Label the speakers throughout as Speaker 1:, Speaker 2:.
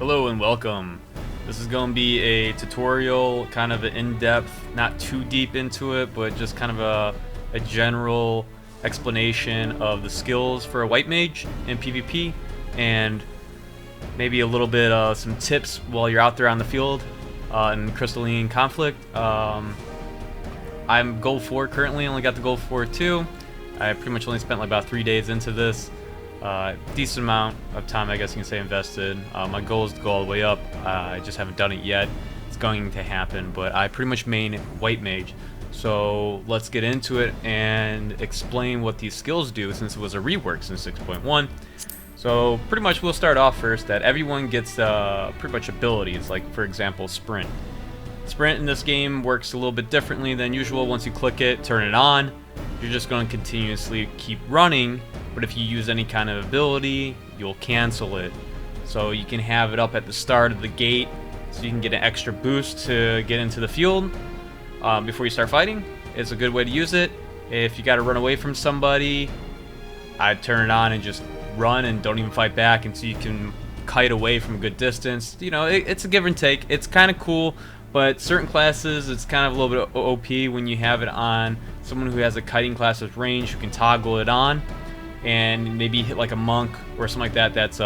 Speaker 1: Hello and welcome. This is going to be a tutorial, kind of an in-depth, not too deep into it, but just kind of a general explanation of the skills for a white mage in PvP, and maybe a little bit some tips while you're out there on the field in crystalline conflict. I'm gold 4 currently, only got the gold 4 too. I pretty much only spent like about 3 days into this. Decent amount of time, I guess you can say, invested. My goal is to go all the way up. I just haven't done it yet. It's going to happen, but I pretty much main white mage. So let's get into it and explain what these skills do, since it was a rework since 6.1. So pretty much we'll start off first that everyone gets pretty much abilities, like for example sprint. Sprint in this game works a little bit differently than usual. Once you click it, turn it on, you're just going to continuously keep running. But if you use any kind of ability, you'll cancel it. So you can have it up at the start of the gate, so you can get an extra boost to get into the field before you start fighting. It's a good way to use it. If you got to run away from somebody, I'd turn it on and just run and don't even fight back, and so you can kite away from a good distance. You know, it's a give and take. It's kind of cool, but certain classes, it's kind of a little bit OP when you have it on someone who has a kiting class with range who can toggle it on. And maybe hit like a monk or something like that that's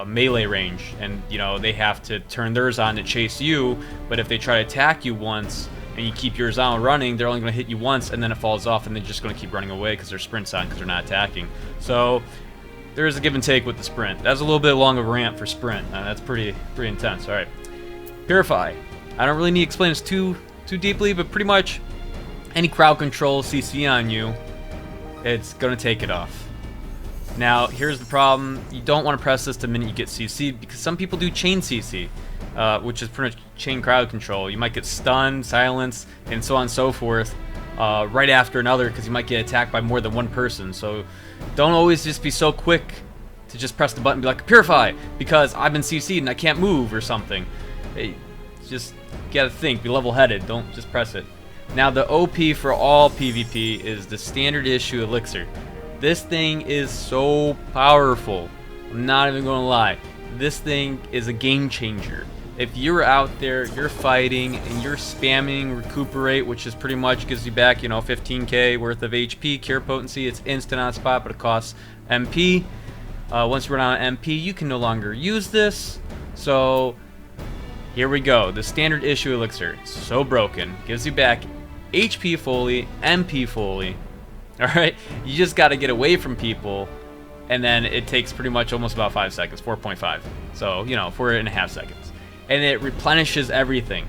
Speaker 1: melee range, and you know they have to turn theirs on to chase you. But if they try to attack you once and you keep yours on running, they're only going to hit you once, and then it falls off, and they're just going to keep running away because their sprint's on, because they're not attacking. So there is a give and take with the sprint. That's a little bit long of a rant for sprint. That's pretty intense. All right, Purify. I don't really need to explain this too deeply, but pretty much any crowd control CC on you, it's going to take it off. Now, here's the problem. You don't want to press this the minute you get CC'd, because some people do chain CC, which is pretty much chain crowd control. You might get stunned, silenced, and so on and so forth right after another, because you might get attacked by more than one person. So don't always just be so quick to just press the button and be like, Purify, because I've been CC'd and I can't move or something. Hey, just gotta think, be level-headed, don't just press it. Now, the OP for all PvP is the standard issue Elixir. This thing is so powerful. I'm not even gonna lie. This thing is a game changer. If you're out there, you're fighting, and you're spamming Recuperate, which is pretty much gives you back, 15k worth of HP, cure potency. It's instant on spot, but it costs MP. Once you run out of MP, you can no longer use this. So here we go. The standard issue Elixir. It's so broken. Gives you back HP fully, MP fully. Alright, you just got to get away from people, and then it takes pretty much almost about 5 seconds, 4.5. So, 4.5 seconds. And it replenishes everything.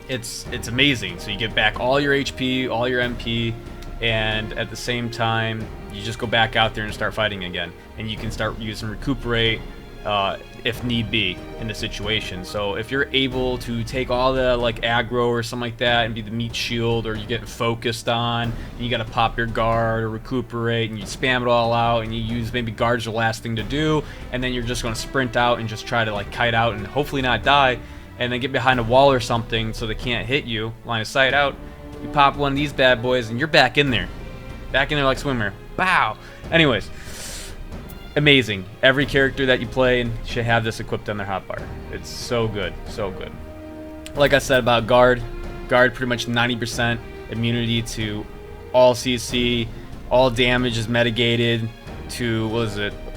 Speaker 1: It's amazing. So you get back all your HP, all your MP, and at the same time, you just go back out there and start fighting again. And you can start using Recuperate if need be in the situation. So if you're able to take all the like aggro or something like that and be the meat shield, or you get focused on and you got to pop your guard or Recuperate, and you spam it all out, and you use maybe guard's the last thing to do, and then you're just going to sprint out and just try to like kite out and hopefully not die, and then get behind a wall or something so they can't hit you, line of sight out. You pop one of these bad boys and you're back in there like swimmer. Bow. Anyways, amazing. Every character that you play should have this equipped on their hotbar. It's so good, so good. Like I said about guard pretty much 90% immunity to all CC, all damage is mitigated to,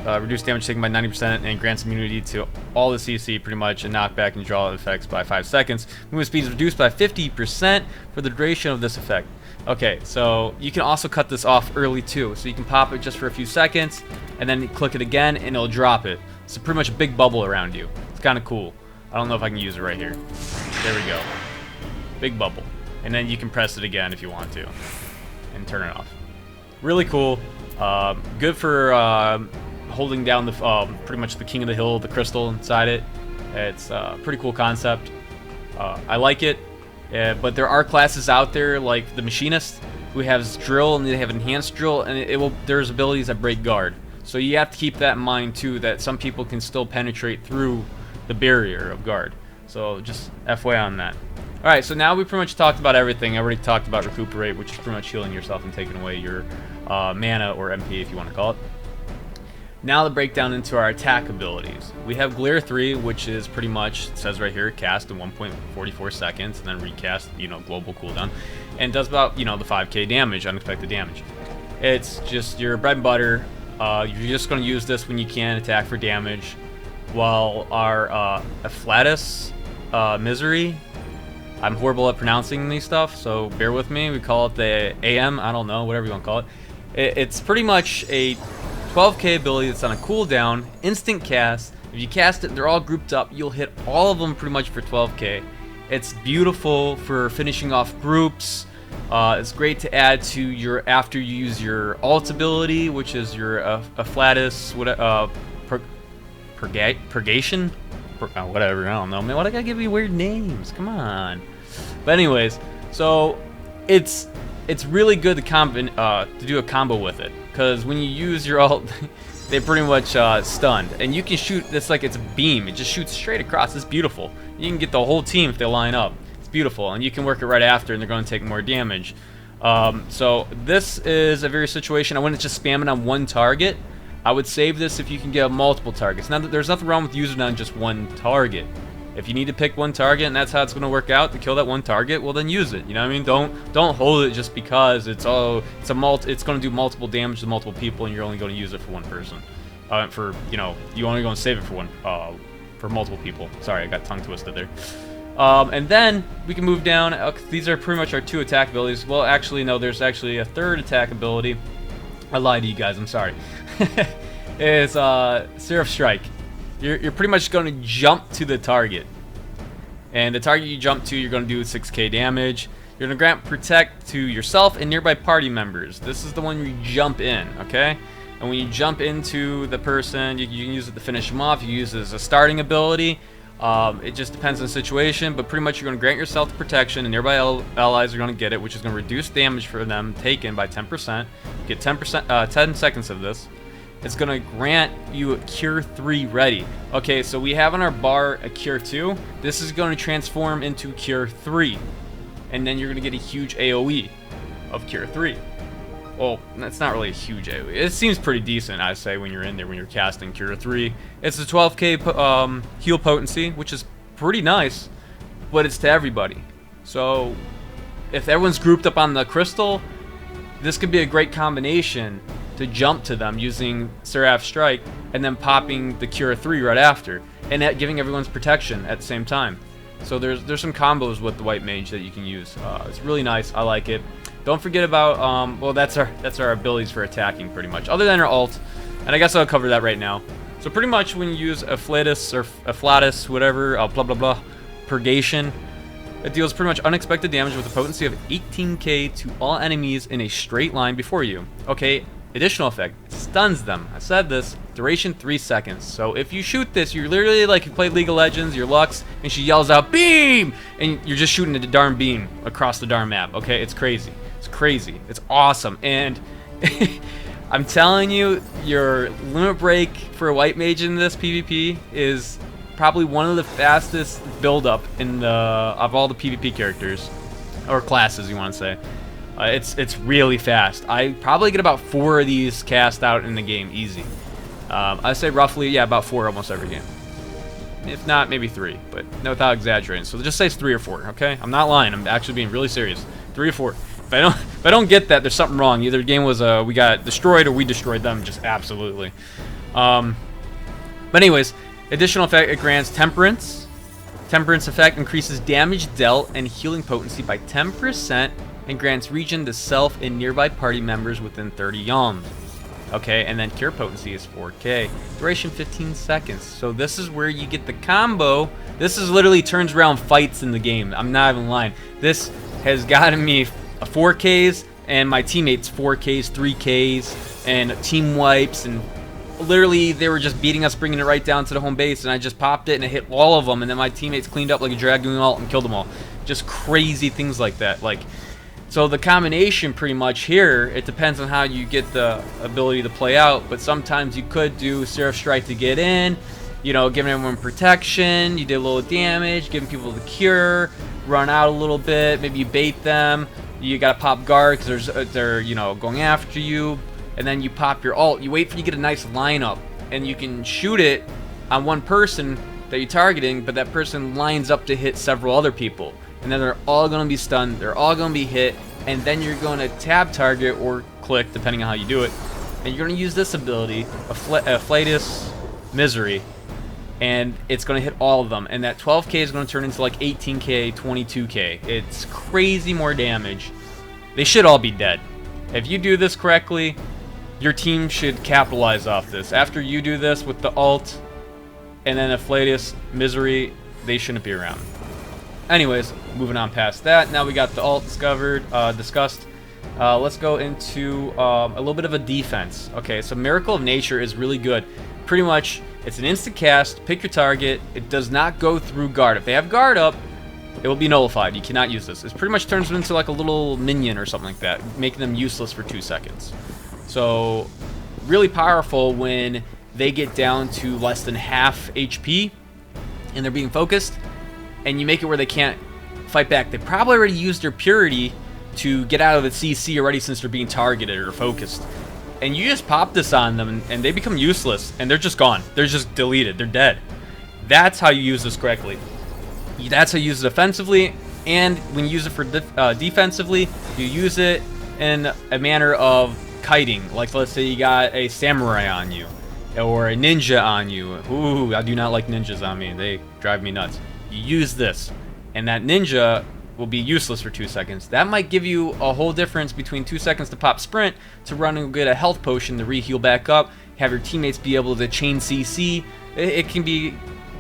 Speaker 1: reduced damage taken by 90%, and grants immunity to all the CC pretty much, and knockback and draw effects by 5 seconds. Movement speed is reduced by 50% for the duration of this effect. Okay, so you can also cut this off early too. So you can pop it just for a few seconds, and then click it again, and it'll drop it. So pretty much a big bubble around you. It's kind of cool. I don't know if I can use it right here. There we go. Big bubble. And then you can press it again if you want to, and turn it off. Really cool. Good for holding down the pretty much the king of the hill, the crystal inside it. It's a pretty cool concept. I like it. But there are classes out there like the machinist who has drill, and they have enhanced drill, and there's abilities that break guard. So you have to keep that in mind too, that some people can still penetrate through the barrier of guard. So just FYI on that. Alright, so now we pretty much talked about everything. I already talked about Recuperate, which is pretty much healing yourself and taking away your mana or MP, if you want to call it. Now to break down into our attack abilities. We have Glare 3, which is pretty much, it says right here, cast in 1.44 seconds, and then recast, global cooldown. And does about, the 5k damage, unexpected damage. It's just your bread and butter. You're just going to use this when you can attack for damage. While our Afflatus Misery, I'm horrible at pronouncing these stuff, so bear with me. We call it the AM, I don't know, whatever you want to call it. It's pretty much a 12k ability that's on a cooldown, instant cast. If you cast it, they're all grouped up. You'll hit all of them pretty much for 12k. It's beautiful for finishing off groups. It's great to add to your after you use your alt ability, which is your Afflatus, Purgation? Whatever, I don't know. Man, why do I gotta give you weird names? Come on. But anyways, so it's really good to do a combo with it, because when you use your alt, they pretty much stunned, and you can shoot this like it's a beam. It just shoots straight across. It's beautiful. You can get the whole team if they line up. It's beautiful, and you can work it right after, and they're going to take more damage. So this is a very situation. I wouldn't just spam it on one target. I would save this if you can get multiple targets. Now, there's nothing wrong with using it on just one target. If you need to pick one target and that's how it's going to work out to kill that one target, well then use it. You know what I mean? Don't hold it just because it's going to do multiple damage to multiple people and you're only going to use it for one person. You only going to save it for multiple people. Sorry, I got tongue twisted there. And then we can move down. These are pretty much our 2 attack abilities. Well, actually no, there's actually a 3rd attack ability. I lied to you guys. I'm sorry. It's Seraph Strike. You're pretty much going to jump to the target, and the target you jump to, you're going to do 6k damage. You're going to grant protect to yourself and nearby party members. This is the one where you jump in, okay? And when you jump into the person, you can use it to finish them off. You use it as a starting ability. It just depends on the situation, but pretty much you're going to grant yourself the protection, and nearby allies are going to get it, which is going to reduce damage for them taken by 10%. Get 10 seconds of this. It's going to grant you a Cure 3 ready. Okay, so we have on our bar a Cure 2. This is going to transform into Cure 3. And then you're going to get a huge AoE of Cure 3. Well, that's not really a huge AoE. It seems pretty decent, I say, when you're in there, when you're casting Cure 3. It's a 12k heal potency, which is pretty nice, but it's to everybody. So if everyone's grouped up on the crystal, this could be a great combination to jump to them using Seraph Strike and then popping the Cure 3 right after, and giving everyone's protection at the same time. So there's some combos with the White Mage that you can use. It's really nice. I like it. Don't forget about well, that's our abilities for attacking pretty much, other than our alt, and I guess I'll cover that right now. So pretty much when you use Afflatus or Afflatus, whatever, blah blah blah, Purgation, it deals pretty much unexpected damage with a potency of 18k to all enemies in a straight line before you. Okay. Additional effect, it stuns them. I said this, duration 3 seconds. So if you shoot this, you're literally like you play League of Legends, you're Lux, and she yells out, beam! And you're just shooting the darn beam across the darn map, okay? It's crazy. It's crazy. It's awesome. And I'm telling you, your limit break for a White Mage in this PvP is probably one of the fastest build-up of all the PvP characters, or classes, you want to say. It's really fast. I probably get about 4 of these cast out in the game, easy. I say roughly, yeah, about 4 almost every game. If not, maybe 3, but no, without exaggerating. So just say it's 3 or 4, okay? I'm not lying. I'm actually being really serious. 3 or 4. If I don't get that, there's something wrong. Either the game was we got destroyed or we destroyed them. Just absolutely. But anyways, additional effect, it grants Temperance. Temperance effect increases damage dealt and healing potency by 10%. And grants regen to self and nearby party members within 30 yalms. Okay, and then cure potency is 4k. Duration 15 seconds. So this is where you get the combo. This is literally turns around fights in the game. I'm not even lying. This has gotten me 4ks and my teammates 4ks, 3ks, and team wipes, and literally they were just beating us, bringing it right down to the home base, and I just popped it and it hit all of them, and then my teammates cleaned up like a Dragoon ult and killed them all. Just crazy things like that. So the combination pretty much here, it depends on how you get the ability to play out, but sometimes you could do Seraph Strike to get in, giving everyone protection, you did a little damage, giving people the cure, run out a little bit, maybe you bait them, you gotta pop guard because they're going after you, and then you pop your ult, you wait for you to get a nice lineup and you can shoot it on one person that you're targeting, but that person lines up to hit several other people. And then they're all going to be stunned, they're all going to be hit, and then you're going to tab target or click, depending on how you do it. And you're going to use this ability, Ffxiv Misery, and it's going to hit all of them. And that 12k is going to turn into like 18k, 22k. It's crazy more damage. They should all be dead. If you do this correctly, your team should capitalize off this. After you do this with the ult and then Ffxiv Misery, they shouldn't be around. Anyways, moving on past that. Now we got the ult discussed. Let's go into a little bit of a defense. Okay, so Miracle of Nature is really good. Pretty much, it's an instant cast, pick your target. It does not go through guard. If they have guard up, it will be nullified. You cannot use this. It pretty much turns them into like a little minion or something like that, making them useless for 2 seconds. So, really powerful when they get down to less than half HP and they're being focused, and you make it where they can't fight back. They probably already used their Purity to get out of the CC already since they're being targeted or focused. And you just pop this on them and they become useless and they're just gone. They're just deleted. They're dead. That's how you use this correctly. That's how you use it offensively, and when you use it for defensively, you use it in a manner of kiting. Like, let's say you got a samurai on you or a ninja on you. Ooh, I do not like ninjas on me. They drive me nuts. You use this, and that ninja will be useless for 2 seconds. That might give you a whole difference between 2 seconds to pop sprint to run and get a health potion to re-heal back up, have your teammates be able to chain CC. It can be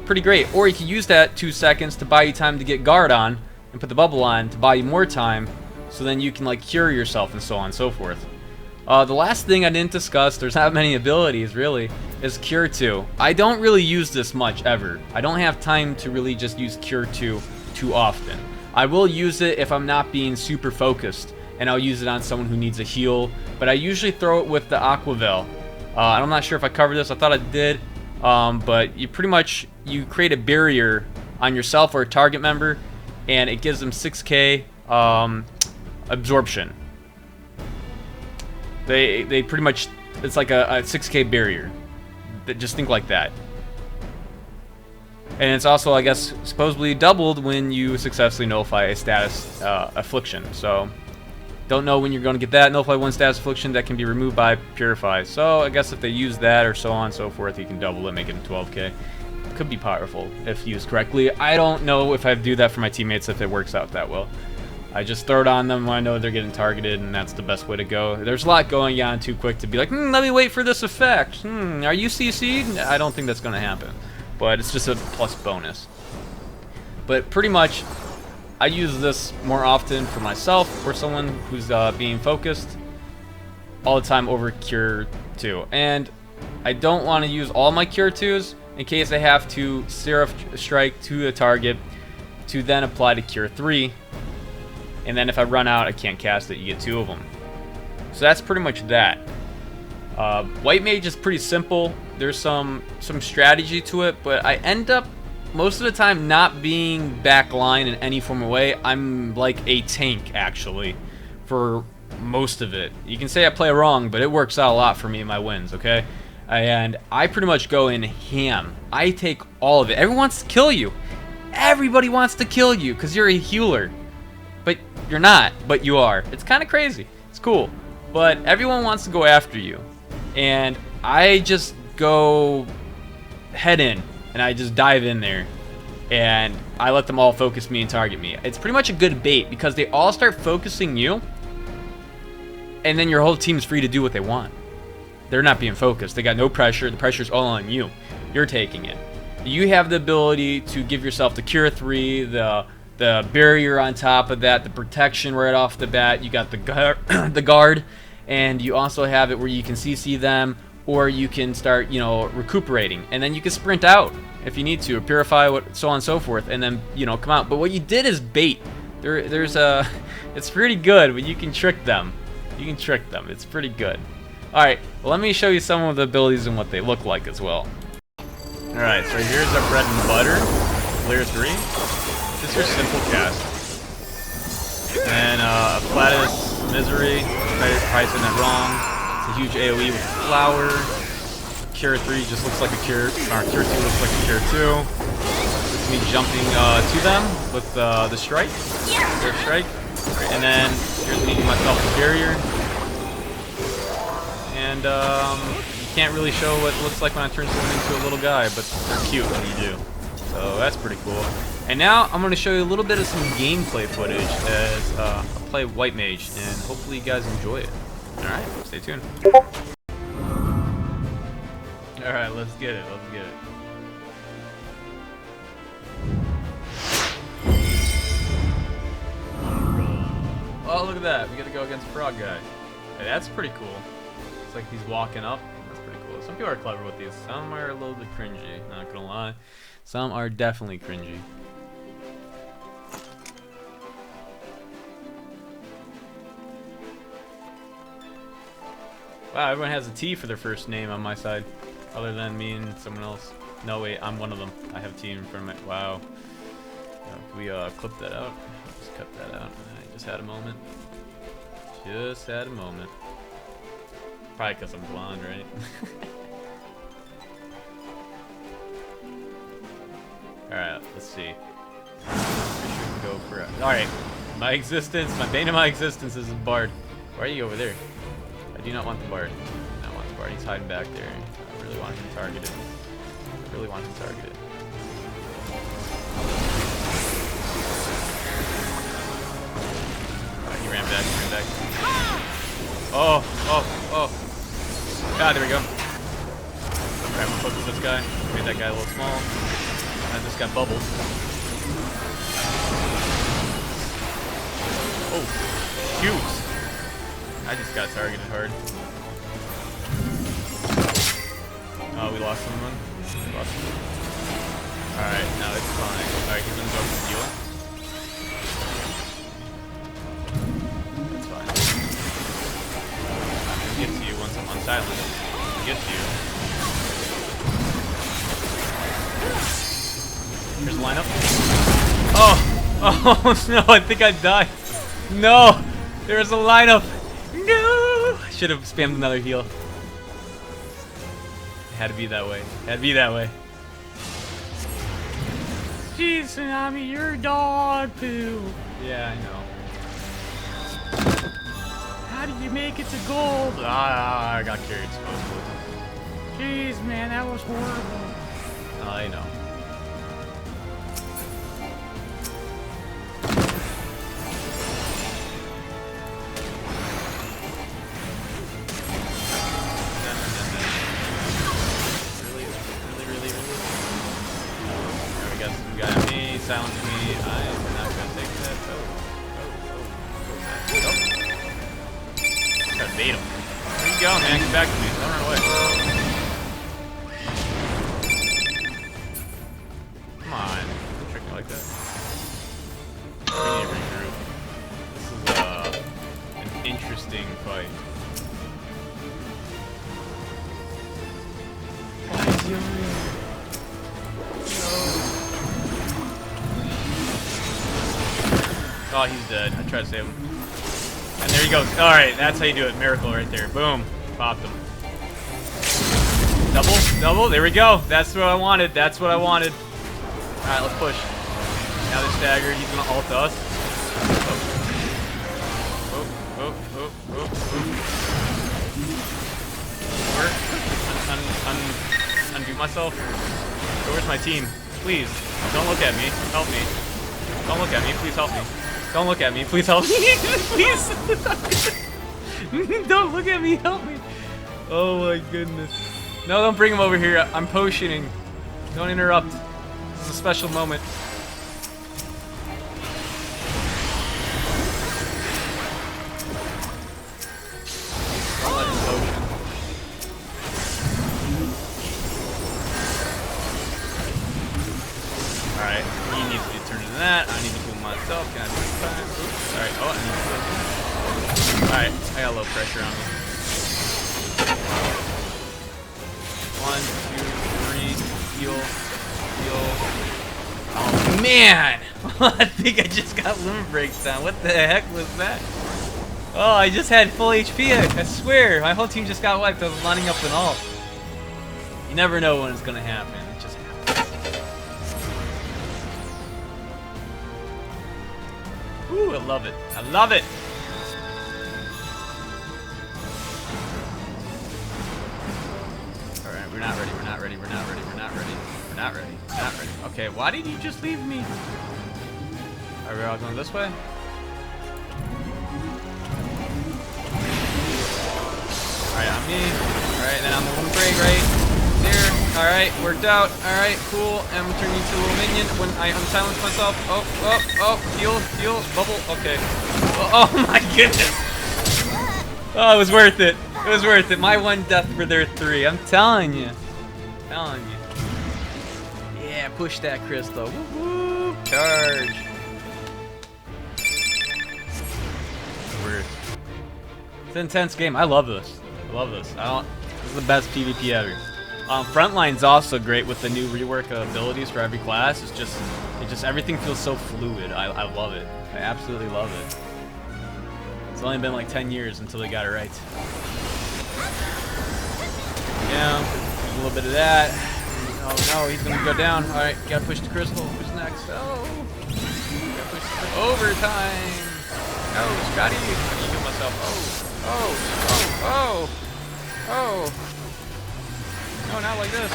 Speaker 1: pretty great. Or you can use that 2 seconds to buy you time to get guard on and put the bubble on to buy you more time, so then you can like cure yourself and so on and so forth. The last thing I didn't discuss, there's not many abilities really, is Cure 2. I don't really use this much ever. I don't have time to really just use Cure 2 too often. I will use it if I'm not being super focused, and I'll use it on someone who needs a heal, but I usually throw it with the Aqua Veil. I'm not sure if I covered this, I thought I did, but you pretty much, you create a barrier on yourself or a target member, and it gives them 6k absorption. They pretty much, it's like a 6k barrier. Just think like that. And it's also, I guess, supposedly doubled when you successfully nullify a status affliction. So, don't know when you're going to get that. Nullify one status affliction that can be removed by Purify. So, I guess if they use that or so on and so forth, you can double it, make it 12k. Could be powerful if used correctly. I don't know if I do that for my teammates if it works out that well. I just throw it on them when I know they're getting targeted, and that's the best way to go. There's a lot going on too quick to be like, let me wait for this effect. Are you CC'd? I don't think that's going to happen. But it's just a plus bonus. But pretty much, I use this more often for myself or someone who's being focused all the time over Cure 2. And I don't want to use all my Cure 2s in case I have to Seraph Strike to a target to then apply to Cure 3. And then if I run out, I can't cast it. You get 2 of them. So that's pretty much that. White Mage is pretty simple. There's some strategy to it, but I end up most of the time not being backline in any form of way. I'm like a tank, actually, for most of it. You can say I play wrong, but it works out a lot for me in my wins, okay? And I pretty much go in ham. I take all of it. Everyone wants to kill you. Everybody wants to kill you because you're a healer. But you're not, but you are. It's kind of crazy. It's cool. But everyone wants to go after you. And I just go head in, and I just dive in there, and I let them all focus me and target me. It's pretty much a good bait because they all start focusing you, and then your whole team's free to do what they want. They're not being focused. They got no pressure. The pressure's all on you. You're taking it. You have the ability to give yourself the Cure 3, the barrier on top of that, the protection right off the bat. You got the guard, and you also have it where you can CC them, or you can start, recuperating, and then you can sprint out if you need to, or purify, so on and so forth, and then, come out. But what you did is bait. It's pretty good, but you can trick them. You can trick them. It's pretty good. All right, well, let me show you some of the abilities and what they look like as well. All right, so here's our bread and butter, layer 3. This is your simple cast. And Ffxiv Misery, pricing it wrong. It's a huge AoE with flower. Cure 3 just looks like a Cure, or Cure 2 looks like a Cure 2. This is me jumping to them with the strike, their strike. Right, and then here's me myself the barrier. And you can't really show what it looks like when I turn someone into a little guy, but they're cute when you do. So that's pretty cool. And now I'm going to show you a little bit of some gameplay footage as I play White Mage, and hopefully you guys enjoy it. Alright, stay tuned. Alright, let's get it, let's get it. Oh, look at that, we get to go against Frog Guy. Hey, that's pretty cool. It's like he's walking up. That's pretty cool. Some people are clever with these. Some are a little bit cringy, not gonna lie. Some are definitely cringy. Wow, everyone has a T for their first name on my side. Other than me and someone else. No, wait, I'm one of them. I have T in front of it. Wow. Can we clip that out? Just cut that out. I just had a moment. Just had a moment. Probably because I'm blonde, right? Alright, let's see. Go for it. Alright, my existence, my bane of my existence is a bard. Why are you over there? I do not want the bard. I don't want the bard. He's hiding back there. I really want him targeted. I really want him targeted. Alright, he ran back, he ran back. Oh, oh, oh. Ah, there we go. Okay, I'm gonna focus this guy. Made that guy a little small. And this guy bubbled. Oh, cute. I just got targeted hard. Oh, we lost someone. We lost someone. Alright, now it's fine. Alright, he's gonna go for the heal. That's fine. I'm gonna get to you once I'm on silent. I'll get to you. Here's the lineup. Oh! Oh no, I think I died. No! There's a lineup! No! I should have spammed another heal. It had to be that way. It had to be that way. Jeez, Tsunami, you're dog poo. Yeah, I know. How did you make it to gold? Ah, I got carried supposedly. Jeez, man, that was horrible. I know. Silence me. I'm not gonna take that. Try to bait him. Where you going, man? Get back to me. Don't run away. Come on. Don't trick me like that. We need to regroup. This is an interesting fight. Why is he over here? Oh, he's dead. I tried to save him. And there he goes. Alright, that's how you do it. Miracle right there. Boom. Popped him. Double. Double. There we go. That's what I wanted. That's what I wanted. Alright, let's push. Now they're staggered. He's going to ult us. Oh, oh, oh, oh, oh. Undo myself. Where's my team? Please. Don't look at me. Help me. Don't look at me. Please help me. Don't look at me. Please help me. Please. Don't look at me. Help me. Oh my goodness. No, don't bring him over here. I'm potioning. Don't interrupt. This is a special moment. Don't let him potion. Alright, he needs to be turned into that. I need to kill myself. Can I do it? Oops. Alright, oh, I need to kill him. Alright, I got low pressure on me. 1, 2, 3, heal, heal. Oh man! I think I just got limit breaks down. What the heck was that? Oh, I just had full HP. I swear, my whole team just got wiped. I was lining up an ult. You never know when it's gonna happen. It just happens. Ooh, I love it. I love it. All right, we're not ready. We're not ready. We're not ready. We're not ready. We're not ready. We're not ready. Okay, why did you just leave me? Are we all going this way? Alright, on me. Alright, then I'm the one break right there. Alright, worked out. Alright, cool. And I'm turning into a little minion when I unsilence myself. Oh, heal, bubble. Okay. Oh my goodness. Oh, it was worth it. It was worth it. My one death for their 3. I'm telling you. Telling you. Yeah, push that crystal. Woo-hoo. Charge. It's an intense game. I love this. I love this. This is the best PvP ever. Frontline's also great with the new rework of abilities for every class. It just everything feels so fluid. I love it. I absolutely love it. It's only been like 10 years until they got it right. Yeah, a little bit of that. Oh no, he's gonna go down. All right, gotta push the crystal. Who's next? Oh, gotta push the overtime. No, Scotty. I need to heal myself. Oh. No, not like this.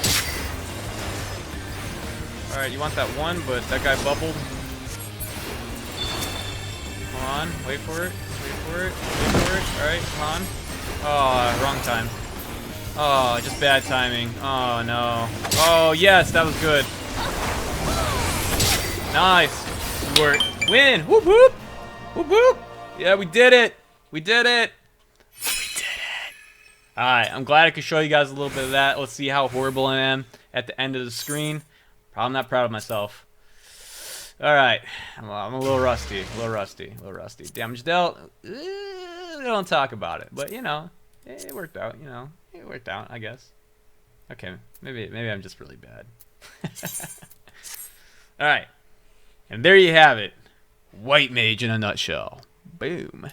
Speaker 1: Alright, you want that one, but that guy bubbled. Come on, wait for it. Alright, come on. Oh, wrong time. Oh, just bad timing. Oh, no. Oh, yes, that was good. Nice. Good work. Win! Whoop, whoop! Whoop, whoop! Yeah, we did it! We did it! Alright, I'm glad I could show you guys a little bit of that. Let's see how horrible I am at the end of the screen. I'm not proud of myself. Alright, I'm a little rusty. Damage dealt. We don't talk about it. But, you know, it worked out, you know. It worked out, I guess. Okay, maybe I'm just really bad. Alright, and there you have it. White Mage in a nutshell. Boom.